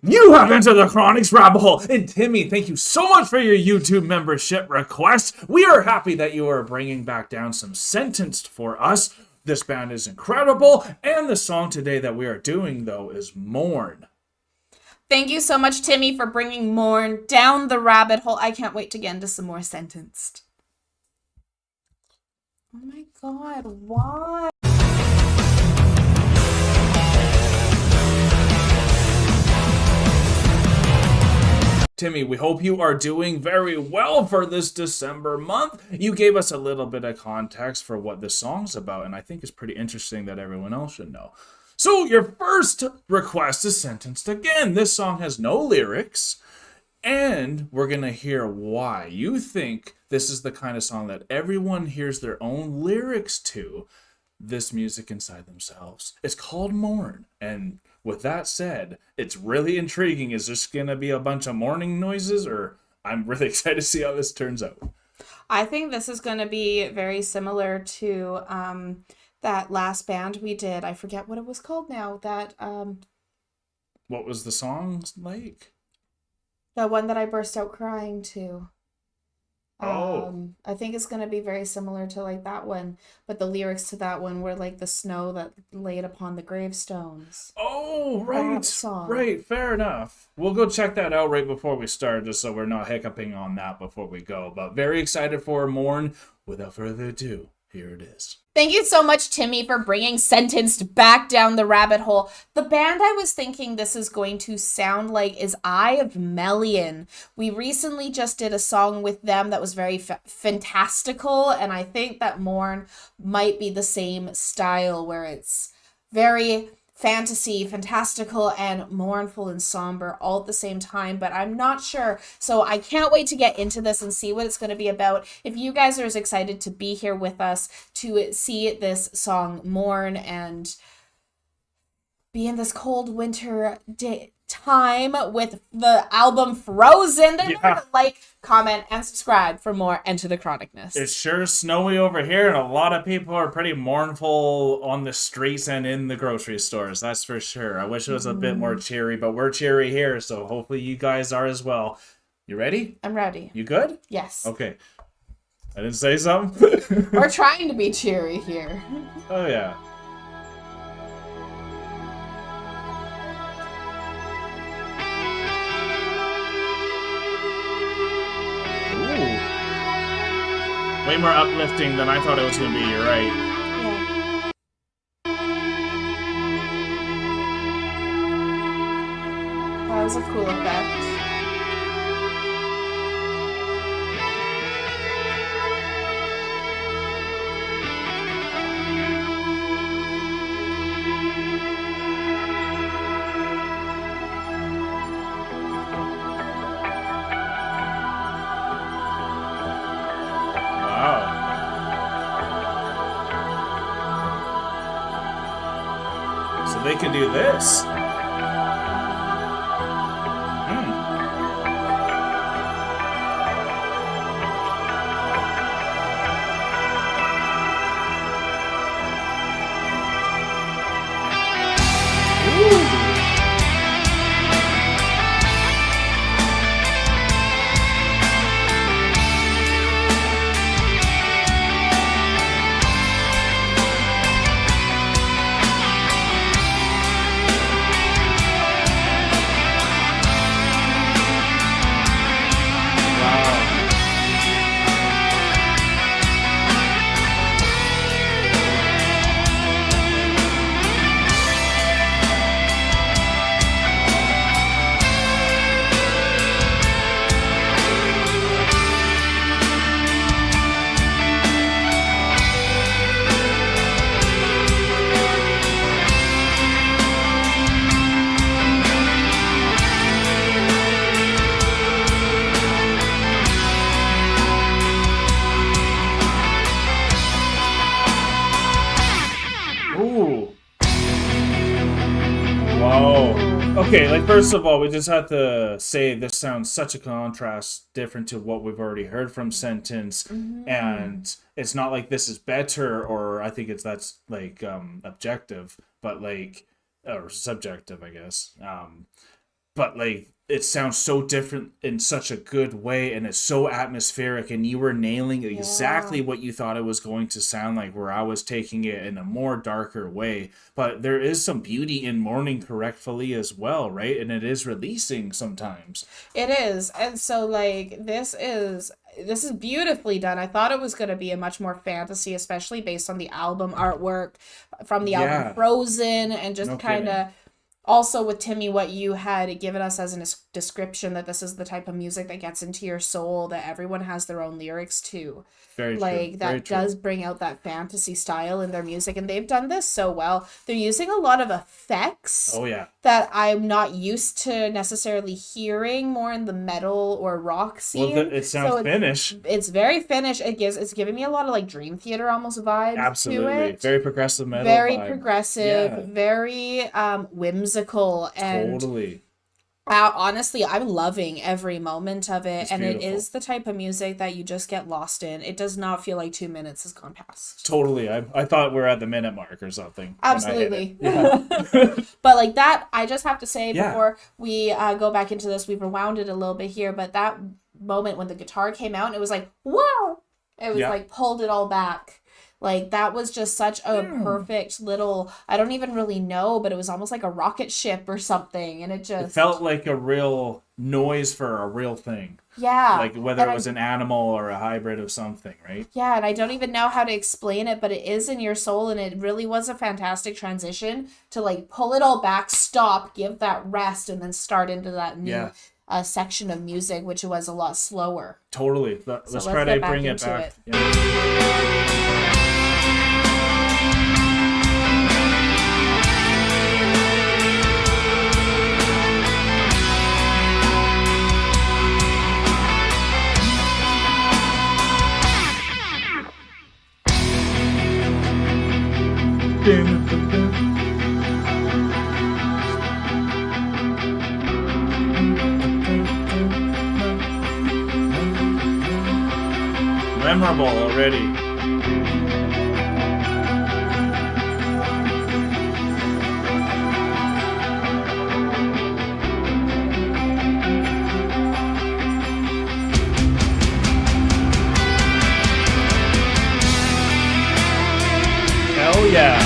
You have entered the Chronic's rabbit hole. And Timmy, thank you so much for your YouTube membership request. We are happy that you are bringing back down some Sentenced for us. This band is incredible. And the song today that we are doing, though, is Mourn. Thank you so much, Timmy, for bringing Mourn down the rabbit hole. I can't wait to get into some more Sentenced. Oh my god, why? Timmy, we hope you are doing very well for this December month. You gave us a little bit of context for what this song's about, and I think it's pretty interesting that everyone else should know. So your first request is Sentenced again. This song has no lyrics, and we're going to hear why you think this is the kind of song that everyone hears their own lyrics to, this music inside themselves. It's called Mourn, and with that said, it's really intriguing. Is this going to be a bunch of mourning noises, or I'm really excited to see how this turns out. I think this is going to be very similar to that last band we did. I forget what it was called now. What was the song like? The one that I burst out crying to. Oh. I think it's going to be very similar to like that one, but the lyrics to that one were like the snow that laid upon the gravestones. Oh, right. That song. Right, fair enough. We'll go check that out right before we start, just so we're not hiccuping on that before we go. But very excited for Mourn. Without further ado, here it is. Thank you so much, Timmy, for bringing Sentenced back down the rabbit hole. The band I was thinking this is going to sound like is Eye of Melian. We recently just did a song with them that was very fantastical, and I think that Mourn might be the same style, where it's very fantasy, fantastical, and mournful and somber all at the same time, but I'm not sure. So I can't wait to get into this and see what it's going to be about. If you guys are as excited to be here with us to see this song Mourn and be in this cold winter time with the album Frozen, then remember to like, comment, and subscribe for more Enter the Chronicness. It's sure snowy over here, and a lot of people are pretty mournful on the streets and in the grocery stores, that's for sure. I wish it was a bit more cheery, but we're cheery here, so hopefully you guys are as well. You ready? I'm ready. You good? Yes. Okay. I didn't say something? We're trying to be cheery here. Oh, yeah. Way more uplifting than I thought it was going to be, you're right. Yeah. That was a cool effect. They can do this. Okay, like, first of all, we just have to say this sounds such a contrast, different to what we've already heard from Sentence, and it's not like this is better, or I think that's like objective, but like, or subjective, I guess. but like it sounds so different in such a good way, and it's so atmospheric, and you were nailing exactly what you thought it was going to sound like, where I was taking it in a more darker way. But there is some beauty in mourning correctly as well, right? And it is releasing sometimes. It is. And so like this is beautifully done. I thought it was going to be a much more fantasy, especially based on the album artwork from the album Frozen, and just kind of also with Timmy, what you had given us as a description, that this is the type of music that gets into your soul, that everyone has their own lyrics to. Very like true. that Very does true. bring out that fantasy style in their music, and they've done this so well. They're using a lot of effects Oh yeah, that I'm not used to necessarily hearing more in the metal or rock scene. well, it sounds Finnish. It's very Finnish. It's giving me a lot of like Dream Theater almost vibes Absolutely, to it. very progressive metal. Very vibe. progressive, Yeah. very whimsical, and Totally. honestly, I'm loving every moment of it. It's and beautiful. it is the type of music that you just get lost in. It does not feel like 2 minutes has gone past. Totally. I thought we were at the minute mark or something. Absolutely. Yeah. But like that, I just have to say Yeah. before we go back into this, we've rewound it a little bit here, but that moment when the guitar came out, it was like, wow! It was like pulled it all back. Like that was just such a perfect little, I don't even really know, but it was almost like a rocket ship or something. And it just felt like a real noise for a real thing. Yeah. Like whether And it was an animal or a hybrid of something, right? Yeah, and I don't even know how to explain it, but it is in your soul, and it really was a fantastic transition to like pull it all back, stop, give that rest, and then start into that new section of music, which was a lot slower. Totally. Let's let's try get to back bring it into back. it. Yeah. Memorable already. Hell yeah.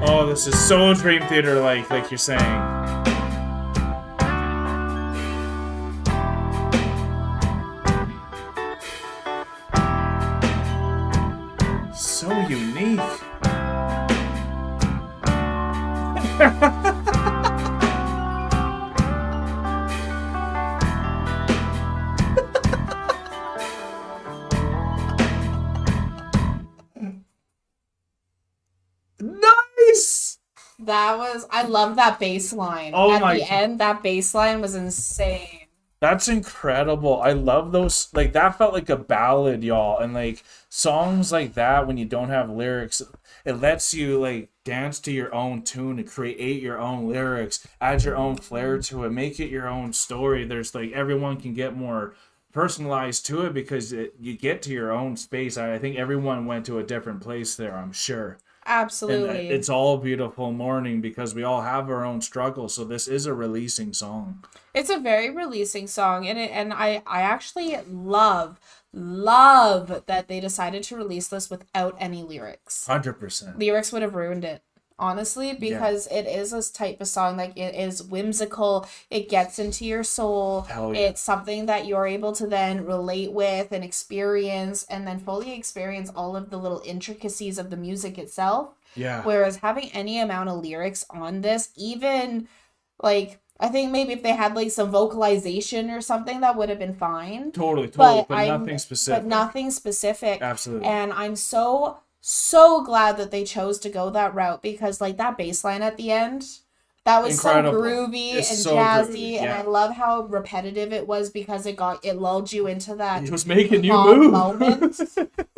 Oh, this is so Dream Theater like you're saying. So unique. Nice! I love that bass line. Oh At my the God. end, that bass line was insane. That's incredible. I love those. Like, that felt like a ballad, y'all. And like songs like that, when you don't have lyrics, it lets you like dance to your own tune and create your own lyrics, add your own flair to it, make it your own story. There's like everyone can get more personalized to it because you get to your own space. I think everyone went to a different place there, I'm sure. And Absolutely. it's all beautiful mourning because we all have our own struggles. So this is a releasing song. It's a very releasing song, and I actually love that they decided to release this without any lyrics. 100%. Lyrics would have ruined it, honestly, Yeah. because it is this type of song, like it is whimsical, it gets into your soul. Hell yeah. It's something that you're able to then relate with and experience, and then fully experience all of the little intricacies of the music itself. Yeah. Whereas having any amount of lyrics on this, even like I think maybe if they had like some vocalization or something, that would have been fine. Totally. But But nothing specific. But nothing specific. Absolutely. And I'm so glad that they chose to go that route, because like that bass line at the end, that was Incredible. so groovy It's and so jazzy, groovy, and yeah. I love how repetitive it was, because it lulled you into that It was making you calm move. moment,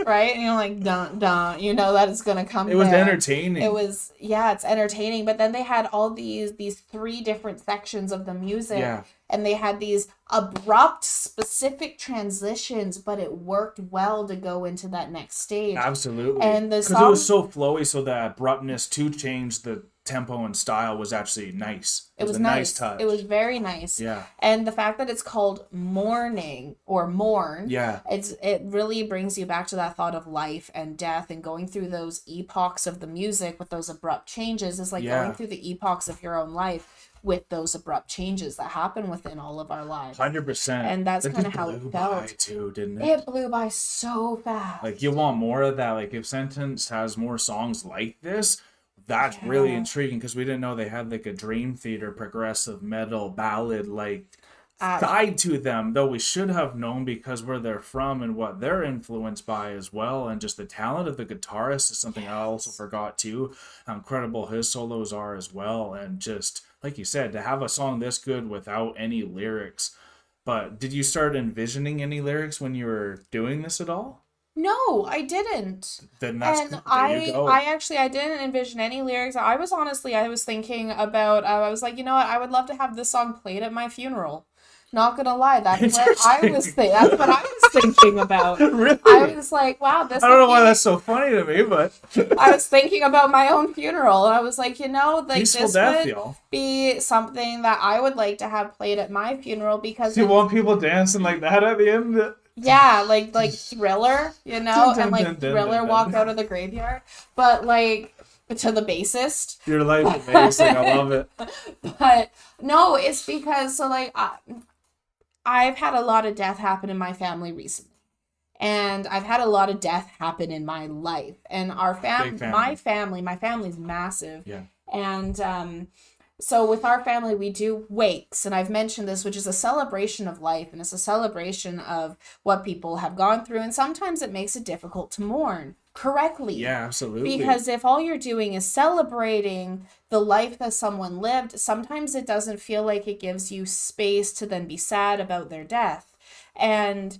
right? And you're like, dun dun, you know that it's gonna come. It was there. entertaining. It was, yeah, it's entertaining. But then they had all these three different sections of the music, Yeah. and they had these abrupt, specific transitions, but it worked well to go into that next stage. Absolutely. And the because it song, was so flowy, so the abruptness to change the tempo and style was actually nice. it was a nice nice. touch. It was very nice. Yeah. And the fact that it's called Mourning or Mourn, Yeah. it really brings you back to that thought of life and death, and going through those epochs of the music with those abrupt changes is like Yeah. going through the epochs of your own life with those abrupt changes that happen within all of our lives. 100%. And that's That kinda just how it blew felt. by too, didn't it? It blew by so fast. Like, you want more of that. Like, if Sentence has more songs like this, that's really Yeah. intriguing, because we didn't know they had like a Dream Theater progressive metal ballad like Uh, side to them, though we should have known because where they're from and what they're influenced by as well. And just the talent of the guitarist is something I also forgot too. How incredible his solos are as well. And just like you said, to have a song this good without any lyrics. But did you start envisioning any lyrics when you were doing this at all? No, I didn't. Then that's And cool. There you go. I didn't envision any lyrics. I was thinking about, I was like, you know what, I would love to have this song played at my funeral. Not gonna lie, that's what that's what I was thinking about. Really? I was like, wow, this I don't know would why be- that's so funny to me, but I was thinking about my own funeral, and I was like, you know, like peaceful this death, would y'all. be something that I would like to have played at my funeral, because Do you want people dancing like that at the end? yeah, like Thriller, you know, Dun, and like dun, dun, Thriller dun, walked dun. out of the graveyard, but like to the bassist. Your life is amazing. I love it. But no, it's because I've had a lot of death happen in my family recently. And I've had a lot of death happen in my life. And Big family. my family's massive. Yeah. And so with our family, we do wakes. And I've mentioned this, which is a celebration of life. And it's a celebration of what people have gone through. And sometimes it makes it difficult to mourn correctly. Yeah, absolutely. Because if all you're doing is celebrating the life that someone lived, sometimes it doesn't feel like it gives you space to then be sad about their death. And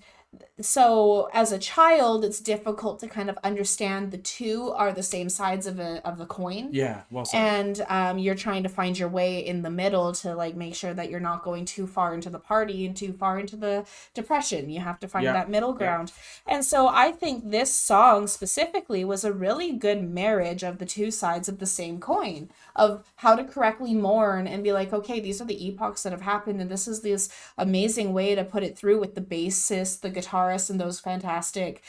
so as a child, it's difficult to kind of understand the two are the same sides of the coin. Yeah, well said. And you're trying to find your way in the middle to like make sure that you're not going too far into the party and too far into the depression. You have to find Yeah, that middle ground. And so I think this song specifically was a really good marriage of the two sides of the same coin, of how to correctly mourn and be like, okay, these are the epochs that have happened, and this is this amazing way to put it through with the bassist, the guitarist, and those fantastic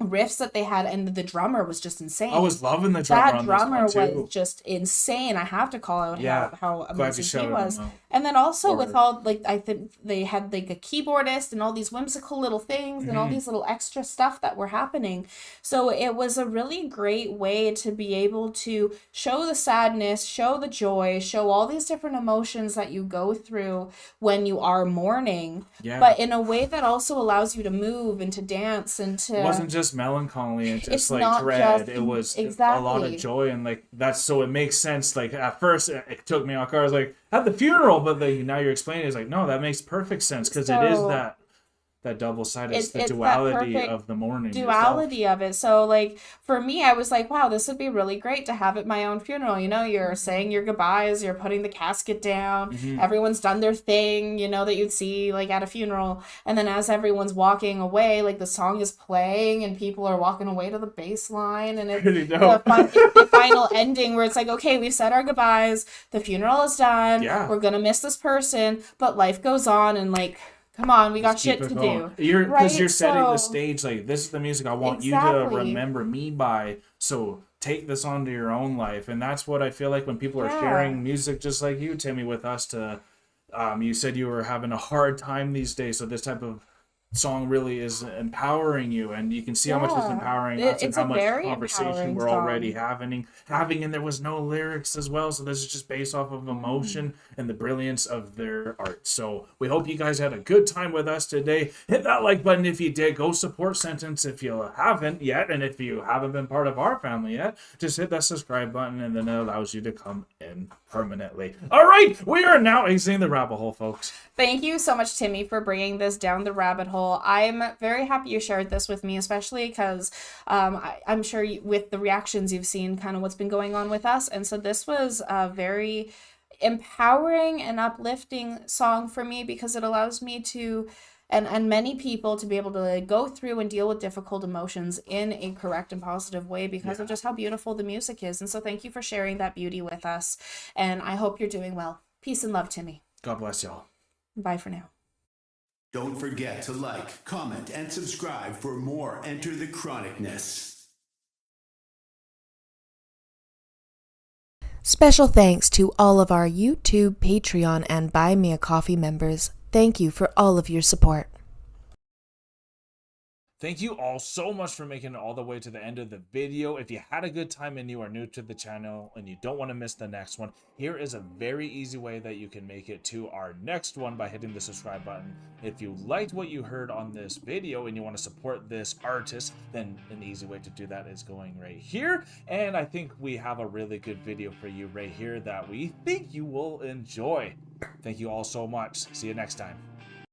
riffs that they had, and the drummer was just insane. I was loving the drummer That on drummer this one too. was just insane. I have to call out Yeah, how glad you amazing he shouted was. him out. And then also with Word. all, like, I think they had like a keyboardist and all these whimsical little things and all these little extra stuff that were happening. So it was a really great way to be able to show the sadness, show the joy, show all these different emotions that you go through when you are mourning, Yeah. but in a way that also allows you to move and to dance and to It wasn't just just melancholy and just It's like not dread. just It was a lot of exactly. joy, and like that's so it makes sense. Like at first it took me off guard. I was like at the funeral, but like now you're explaining it's like no, that makes perfect sense because it is So that double sided. It's the it's that duality perfect of the mourning yourself. duality of it. So like for me, I was like, wow, this would be really great to have at my own funeral. You know, you're saying your goodbyes, you're putting the casket down, Hmm. everyone's done their thing, you know, that you'd see like at a funeral. And then as everyone's walking away, like the song is playing and people are walking away to the bass line, and Pretty the dope. it's the final ending where it's like, okay, we've said our goodbyes, the funeral is done, Yeah. we're gonna miss this person, but life goes on, and like, come on, we got Just keep shit it to going. do. Because you're Right? setting the So stage like this is the music I want you to exactly. remember me by. So take this onto your own life, and that's what I feel like when people are Yeah. sharing music, just like you, Timmy, with us. To you said you were having a hard time these days, so this type of song really is empowering you, and you can see how much it's Yeah. empowering us and It's a how much very conversation empowering we're already song. having, and there was no lyrics as well, so this is just based off of Mm. emotion and the brilliance of their art. So we hope you guys had a good time with us today. Hit that like button if you did. Go support Sentence if you haven't yet, and if you haven't been part of our family yet, just hit that subscribe button, and then it allows you to come in permanently. All right, we are now exiting the rabbit hole, folks. Thank you so much, Timmy, for bringing this down the rabbit hole. I'm very happy you shared this with me, especially because I'm sure with the reactions you've seen, kind of what's been going on with us. And so this was a very empowering and uplifting song for me because it allows me to and many people to be able to go through and deal with difficult emotions in a correct and positive way because Yeah. of just how beautiful the music is. And so thank you for sharing that beauty with us. And I hope you're doing well. Peace and love, Timmy. God bless y'all. Bye for now. Don't forget to like, comment, and subscribe for more Enter the Chronicness. Special thanks to all of our YouTube, Patreon, and Buy Me a Coffee members. Thank you for all of your support. Thank you all so much for making it all the way to the end of the video. If you had a good time and you are new to the channel and you don't want to miss the next one, here is a very easy way that you can make it to our next one by hitting the subscribe button. If you liked what you heard on this video and you want to support this artist, then an easy way to do that is going right here. And I think we have a really good video for you right here that we think you will enjoy. Thank you all so much. See you next time.